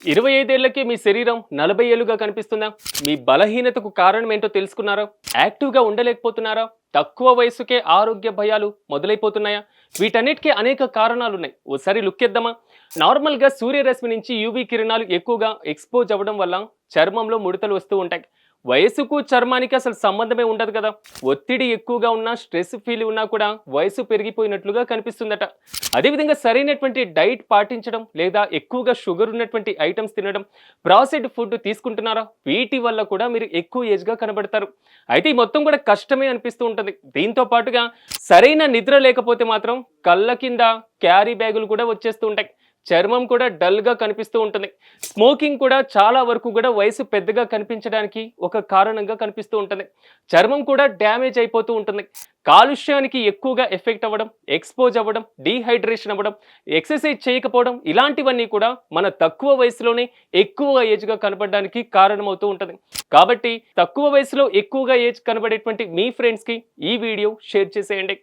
25 ఏళ్లకే మీ శరీరం 40 ఏళ్లుగా కనిపిస్తుందా? మీ బలహీనతకు కారణం ఏంటో తెలుసుకున్నారా? యాక్టివ్‌గా ఉండలేకపోతున్నారా? తక్కువ వయసుకే ఆరోగ్య భయాలు మొదలైపోతున్నాయా? వీటన్నిటికీ అనేక కారణాలున్నాయి. ఓసారి లుక్కేద్దామా? నార్మల్‌గా సూర్యరశ్మి నుంచి యూవీ కిరణాలు ఎక్కువగా ఎక్స్‌పోజ్ అవ్వడం వల్ల చర్మంలో ముడతలు వస్తూ ఉంటాయి. వయసుకు, చర్మానికి అసలు సంబంధమే ఉండదు కదా! ఒత్తిడి ఎక్కువగా ఉన్నా, స్ట్రెస్ ఫీల్ ఉన్నా కూడా వయసు పెరిగిపోయినట్లుగా కనిపిస్తుందట. అదేవిధంగా సరైనటువంటి డైట్ పాటించడం లేదా ఎక్కువగా షుగర్ ఉన్నటువంటి ఐటమ్స్ తినడం, ప్రాసెస్డ్ ఫుడ్ తీసుకుంటున్నారా? వీటి వల్ల కూడా మీరు ఎక్కువ ఏజ్‌గా కనబడతారు. అయితే ఈ మొత్తం కూడా కష్టమే అనిపిస్తూ ఉంటుంది. దీంతో పాటుగా సరైన నిద్ర లేకపోతే మాత్రం కళ్ళ కింద క్యారీ బ్యాగులు కూడా వచ్చేస్తూ ఉంటాయి. చర్మం కూడా డల్‌గా కనిపిస్తూ ఉంటుంది. స్మోకింగ్ కూడా చాలా వరకు కూడా వయసు పెద్దగా కనిపించడానికి ఒక కారణంగా కనిపిస్తూ ఉంటుంది. చర్మం కూడా డ్యామేజ్ అయిపోతూ ఉంటుంది. కాలుష్యానికి ఎక్కువగా ఎఫెక్ట్ అవ్వడం, ఎక్స్‌పోజ్ అవ్వడం, డీహైడ్రేషన్ అవ్వడం, ఎక్సర్సైజ్ చేయకపోవడం ఇలాంటివన్నీ కూడా మన తక్కువ వయసులోనే ఎక్కువ ఏజ్‌గా కనపడడానికి కారణమవుతూ ఉంటుంది. కాబట్టి తక్కువ వయసులో ఎక్కువగా ఏజ్ కనబడేటువంటి మీ ఫ్రెండ్స్‌కి ఈ వీడియో షేర్ చేసేయండి.